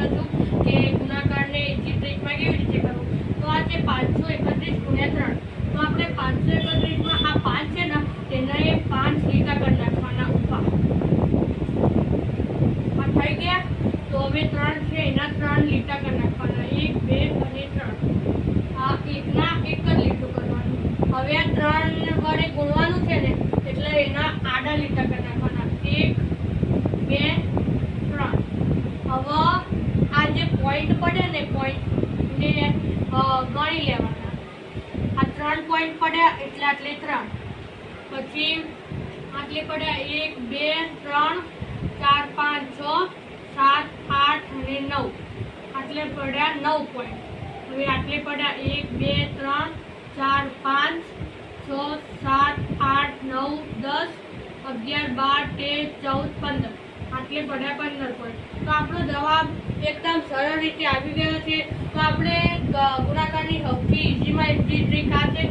સમજાવવાનો છું કે ગુણાકારને ઇઝી ટ્રીકમાં કેવી રીતે કરવું. તો આ છે 531 ગુણ્યા 3. તો આપણે 531 માં આ 5 છે ને તેને 5 લીટા કરી નાખવાના ઉપર. આ થઈ ગયા. તો હવે 3 છે એના 3 લીટા કરી નાખવાના 1 2 અને 3. આ એકના એક જ લીટું કરવાનું. હવે આ 3 વડે ગુણવાનું છે ને એટલે એના આડા લીટા કરી નાખવાના 1 2 3. હવે આ જે પોઈન્ટ પડે ને પોઈન્ટ ને ગણી લેવાના. આ 3 પોઈન્ટ પડ્યા એટલે આટલે 3, પછી આટલે પડ્યા 1 2 3 4 5 6 7 8 અને 9. આટલે પડ્યા 9 પોઈન્ટ. હવે આટલે પડ્યા 1 2 3 4 5 6 7 8 9 10 11 12 13 14 15. આટલે પડ્યા 15 પોઈન્ટ. તો આપણો જવાબ એકદમ સરળ રીતે આવી ગયો છે. તો આપણે ગુણાકારની સૌથી ઇઝીમાં ઇઝી ટ્રીક આ છે.